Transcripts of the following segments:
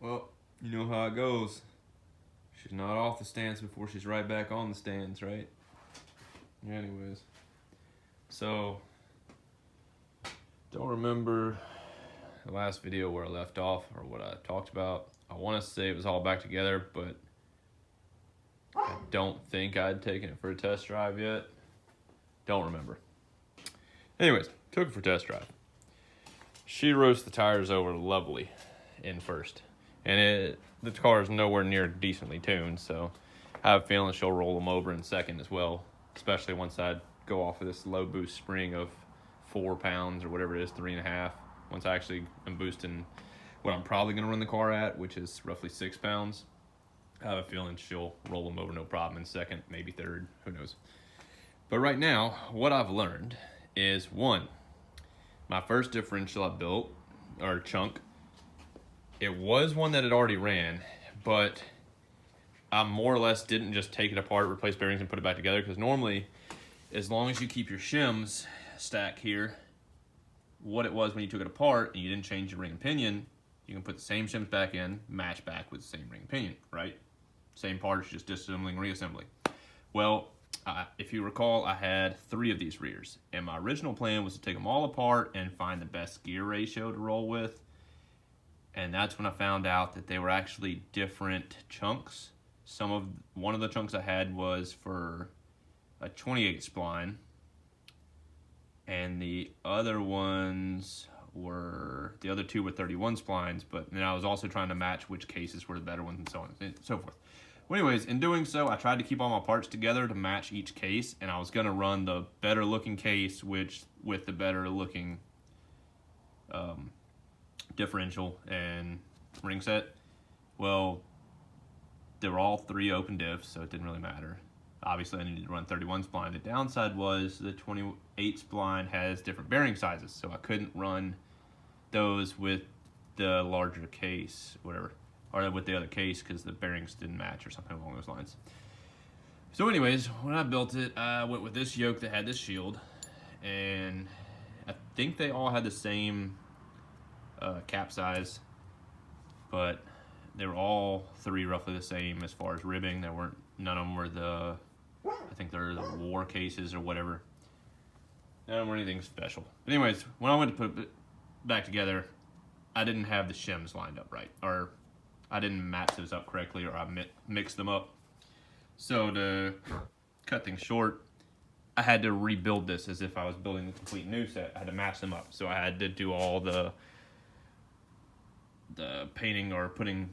Well, you know how it goes. She's not off the stance before she's right back on the stance, right? Anyways. So, don't remember the last video where I left off or what I talked about. I want to say it was all back together, but I don't think I'd taken it for a test drive yet. Don't remember. Anyways, took it for a test drive. She roasts the tires over lovely in first. And the car is nowhere near decently tuned, so I have a feeling she'll roll them over in second as well, especially once I go off of this low boost spring of 4 pounds or whatever it is, 3.5. Once I actually am boosting what I'm probably going to run the car at, which is roughly 6 pounds, I have a feeling she'll roll them over no problem in second, maybe third, who knows. But right now, what I've learned is, one, my first differential I built, or chunk, it was one that had already ran, but I more or less didn't just take it apart, replace bearings, and put it back together, because normally, as long as you keep your shims stack here, what it was when you took it apart and you didn't change your ring and pinion, you can put the same shims back in, match back with the same ring and pinion, right? Same parts, just disassembling, reassembling. Well, if you recall, I had 3 of these rears, and my original plan was to take them all apart and find the best gear ratio to roll with. And that's when I found out that they were actually different chunks. One of the chunks I had was for a 28 spline, and the other 2 were 31 splines, but then I was also trying to match which cases were the better ones and so on and so forth. Well, anyways, in doing so, I tried to keep all my parts together to match each case, and I was going to run the better looking case with the better looking differential and ring set. Well, they were all 3 open diffs, so it didn't really matter. Obviously, I needed to run 31 spline. The downside was the 28 spline has different bearing sizes, so I couldn't run those with the larger case, whatever, or with the other case, because the bearings didn't match or something along those lines. So anyways, when I built it, I went with this yoke that had this shield, and I think they all had the same cap size, but they were all 3 roughly the same as far as ribbing. None of them were I think they're the war cases or whatever. None of them were anything special. But anyways, when I went to put it back together, I didn't have the shims lined up right, or I didn't match those up correctly, or I mixed them up. So to cut things short, I had to rebuild this as if I was building a complete new set. I had to match them up. So I had to do all the painting or putting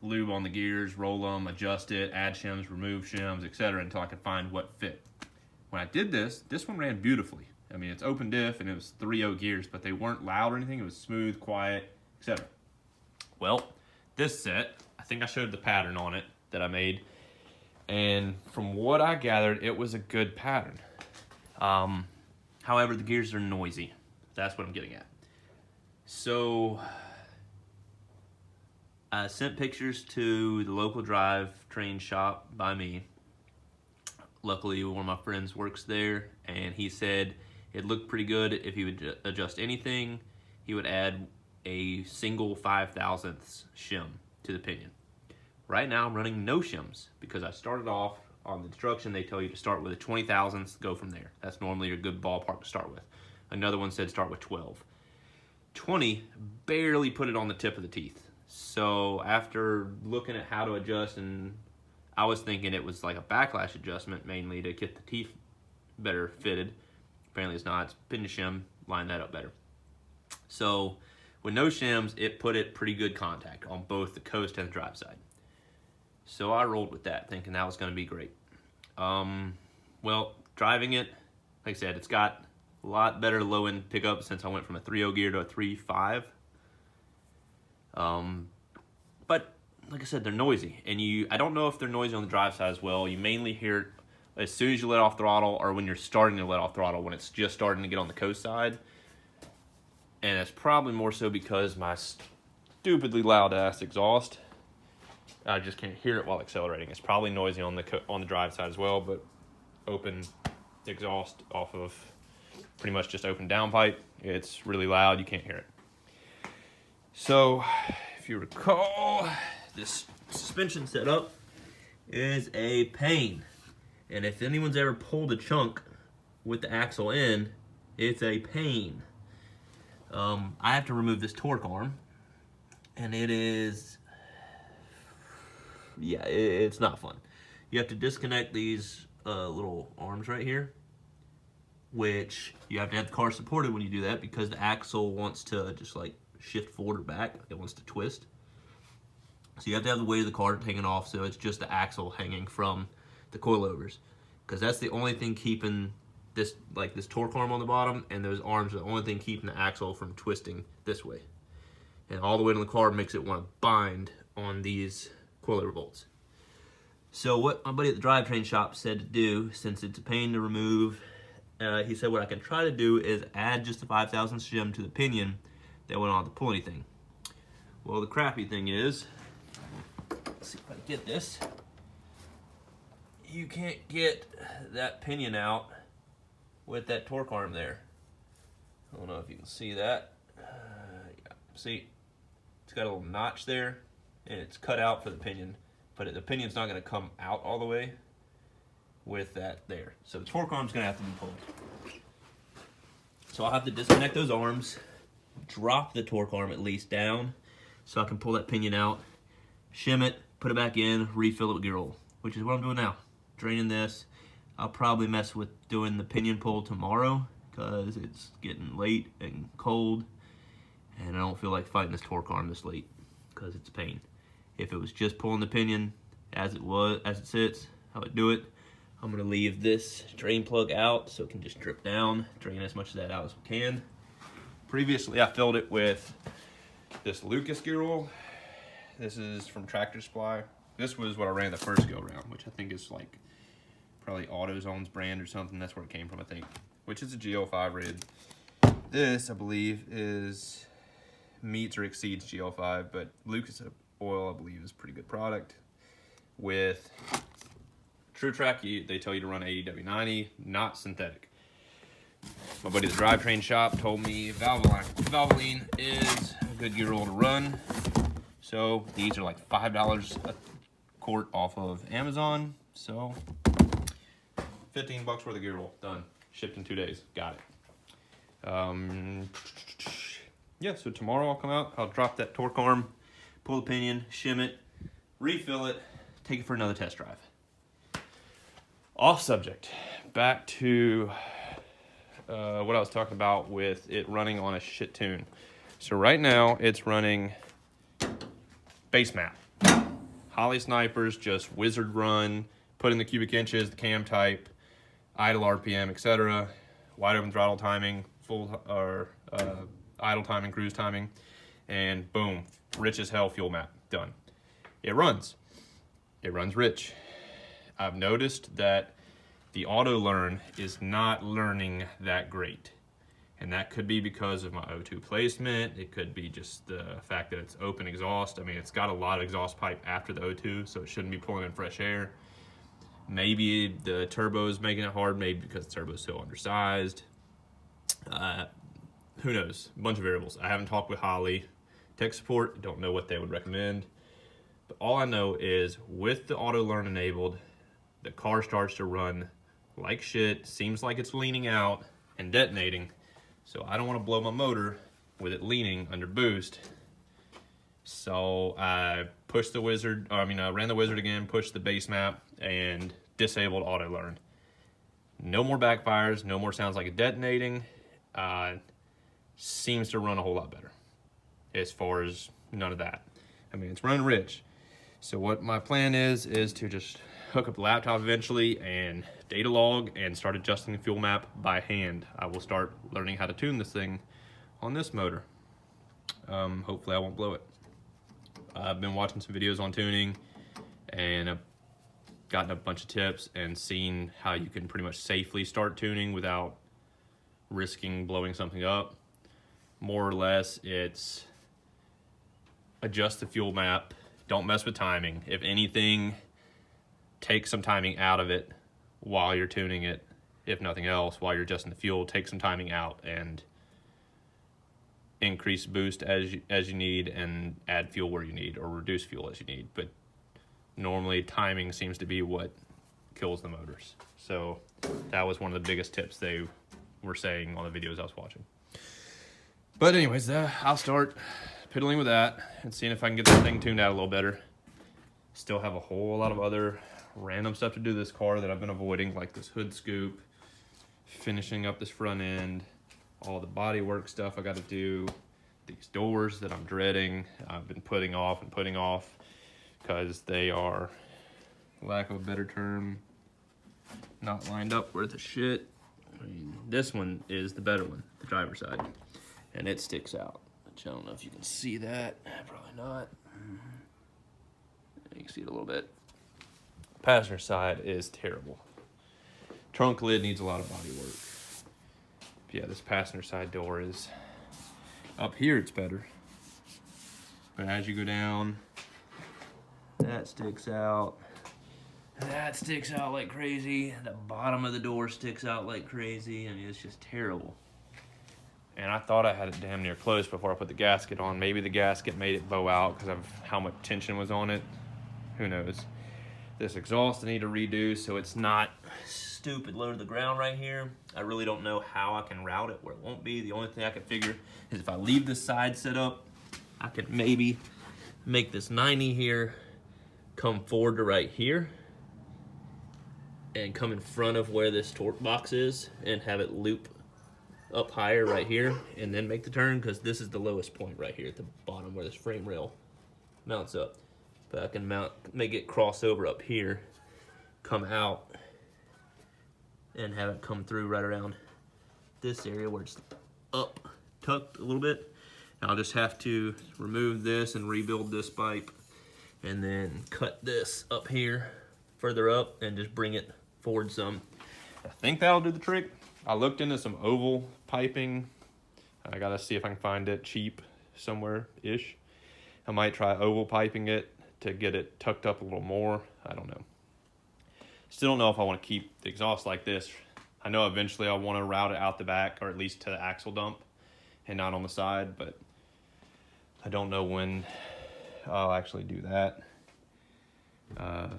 lube on the gears, roll them, adjust it, add shims, remove shims, etc. until I could find what fit. When I did this one ran beautifully. I mean, it's open diff and it was 3.0 gears, but they weren't loud or anything. It was smooth, quiet, etc. Well, this set, I think I showed the pattern on it that I made, and from what I gathered, it was a good pattern. However, the gears are noisy. That's what I'm getting at. So I sent pictures to the local drivetrain shop by me. Luckily, one of my friends works there, and he said it looked pretty good. If he would adjust anything, he would add a single 5/1000ths shim to the pinion. Right now, I'm running no shims because I started off on the instruction. They tell you to start with a 20/1000ths, go from there. That's normally your good ballpark to start with. Another one said start with 12. 20 barely put it on the tip of the teeth. So after looking at how to adjust, and I was thinking it was like a backlash adjustment mainly to get the teeth better fitted. Apparently it's not. It's pin to shim, line that up better. So with no shims, it put it pretty good contact on both the coast and the drive side. So I rolled with that, thinking that was going to be great. Well, driving it, like I said, it's got a lot better low-end pickup since I went from a 3.0 gear to a 3.5. But like I said, they're noisy, and I don't know if they're noisy on the drive side as well. You mainly hear it as soon as you let off throttle, or when you're starting to let off throttle, when it's just starting to get on the coast side. And it's probably more so because my stupidly loud ass exhaust, I just can't hear it while accelerating. It's probably noisy on the drive side as well, but open exhaust off of pretty much just open downpipe, it's really loud, you can't hear it. So if if you recall, this suspension setup is a pain. And if anyone's ever pulled a chunk with the axle in, it's a pain. I have to remove this torque arm, and it is, yeah, it's not fun. You have to disconnect these little arms right here, which you have to have the car supported when you do that because the axle wants to just like shift forward or back. It wants to twist. So you have to have the weight of the car taken off, so it's just the axle hanging from the coilovers, because that's the only thing keeping this, like this torque arm on the bottom, and those arms are the only thing keeping the axle from twisting this way. And all the weight on the car makes it want to bind on these coilover bolts. So what my buddy at the drivetrain shop said to do, since it's a pain to remove, he said what I can try to do is add just a 5,000 shim to the pinion that went on to pull anything. Well, the crappy thing is, let's see if I can get this. You can't get that pinion out with that torque arm there. I don't know if you can see that. Yeah. See, it's got a little notch there, and it's cut out for the pinion, but the pinion's not going to come out all the way with that there. So the torque arm's going to have to be pulled. So I'll have to disconnect those arms, drop the torque arm at least down, so I can pull that pinion out, shim it, put it back in, refill it with gear oil, which is what I'm doing now. Draining this. I'll probably mess with doing the pinion pull tomorrow because it's getting late and cold, and I don't feel like fighting this torque arm this late because it's a pain. If it was just pulling the pinion as it sits, I would do it. I'm gonna leave this drain plug out so it can just drip down, drain as much of that out as we can. Previously, I filled it with this Lucas gear oil. This is from Tractor Supply. This was what I ran the first go around, which I think is like probably AutoZone's brand or something. That's where it came from, I think, which is a GL5 rated. This, I believe, is meets or exceeds GL5, but Lucas oil, I believe, is a pretty good product. With TrueTrack, they tell you to run 80W90, not synthetic. My buddy at the drivetrain shop told me Valvoline is a good gear oil to run. So these are like $5 a quart off of Amazon. So 15 bucks worth of gear oil, done. Shipped in 2 days, got it. Yeah, so tomorrow I'll come out, I'll drop that torque arm, pull the pinion, shim it, refill it, take it for another test drive. Off subject, back to what I was talking about with it running on a shit tune. So right now it's running base map. Holley snipers, just wizard run, put in the cubic inches, the cam type, idle RPM, etc. Wide open throttle timing, full or idle timing, cruise timing, and boom, rich as hell fuel map, done. It runs rich. I've noticed that the auto learn is not learning that great. And that could be because of my O2 placement. It could be just the fact that it's open exhaust. I mean, it's got a lot of exhaust pipe after the O2, so it shouldn't be pulling in fresh air. Maybe the turbo is making it hard, maybe because the turbo is so undersized. Who knows? A bunch of variables. I haven't talked with Holley tech support. Don't know what they would recommend. But all I know is with the auto learn enabled, the car starts to run like shit. Seems like it's leaning out and detonating. So I don't want to blow my motor with it leaning under boost. So I pushed the wizard, I ran the wizard again, pushed the base map, and disabled auto learn. No more backfires, no more sounds like it detonating. Seems to run a whole lot better as far as none of that. I mean, it's running rich. So what my plan is to just hook up the laptop eventually and data log and start adjusting the fuel map by hand. I will start learning how to tune this thing on this motor. Hopefully I won't blow it. I've been watching some videos on tuning, and I've gotten a bunch of tips and seen how you can pretty much safely start tuning without risking blowing something up. More or less, it's adjust the fuel map, don't mess with timing. If anything, take some timing out of it while you're tuning it. If nothing else, while you're adjusting the fuel, take some timing out and increase boost as you need and add fuel where you need, or reduce fuel as you need. But normally timing seems to be what kills the motors. So that was one of the biggest tips they were saying on the videos I was watching. But anyways, I'll start piddling with that and seeing if I can get this thing tuned out a little better. Still have a whole lot of other random stuff to do to this car that I've been avoiding, like this hood scoop, finishing up this front end, all the body work stuff I got to do, these doors that I'm dreading. I've been putting off because they are, lack of a better term, not lined up worth a shit. I mean, this one is the better one, the driver's side, and it sticks out. I don't know if you can see that. Probably not. You can see it a little bit. Passenger side is terrible. Trunk lid needs a lot of body work. But yeah, this passenger side door is, up here it's better. But as you go down, that sticks out. That sticks out like crazy. The bottom of the door sticks out like crazy. I mean, it's just terrible. And I thought I had it damn near closed before I put the gasket on. Maybe the gasket made it bow out because of how much tension was on it. Who knows? This exhaust I need to redo so it's not stupid low to the ground right here. I really don't know how I can route it where it won't be. The only thing I can figure is if I leave this side set up, I could maybe make this 90 here come forward to right here and come in front of where this torque box is and have it loop up higher right here and then make the turn, because this is the lowest point right here at the bottom where this frame rail mounts up. But I can make it cross over up here, come out, and have it come through right around this area where it's up, tucked a little bit. I'll just have to remove this and rebuild this pipe, and then cut this up here, further up, and just bring it forward some. I think that'll do the trick. I looked into some oval piping. I gotta see if I can find it cheap somewhere-ish. I might try oval piping it to get it tucked up a little more. I don't know. Still don't know if I want to keep the exhaust like this. I know eventually I want to route it out the back, or at least to the axle dump and not on the side, but I don't know when I'll actually do that. You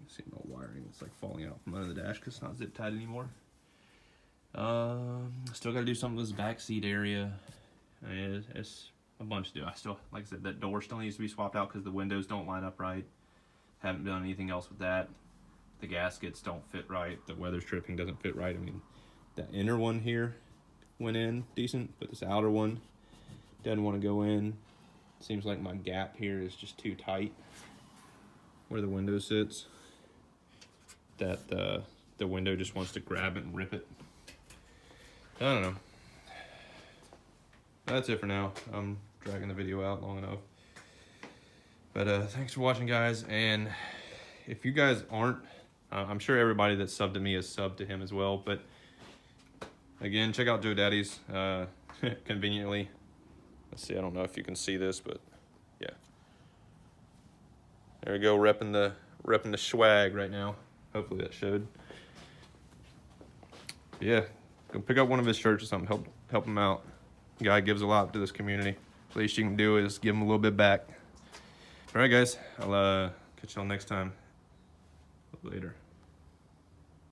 see my wiring, it's like falling out from under the dash because it's not zip tied anymore. Still got to do something with this back seat area. I mean, it's a bunch to do. I still, like I said, that door still needs to be swapped out because the windows don't line up right. Haven't done anything else with that. The gaskets don't fit right. The weather stripping doesn't fit right. I mean, that inner one here went in decent, but this outer one doesn't want to go in. Seems like my gap here is just too tight where the window sits. That the window just wants to grab it and rip it. I don't know. That's it for now. I'm dragging the video out long enough. But thanks for watching, guys. And if you guys aren't, I'm sure everybody that subbed to me has subbed to him as well. But again, check out Joe Daddy's conveniently. Let's see, I don't know if you can see this, but yeah. There we go, repping the swag right now. Hopefully that showed. Yeah, go pick up one of his shirts or something. Help him out. Guy gives a lot to this community. Least you can do is give him a little bit back. All right, guys. I'll catch y'all next time. Later.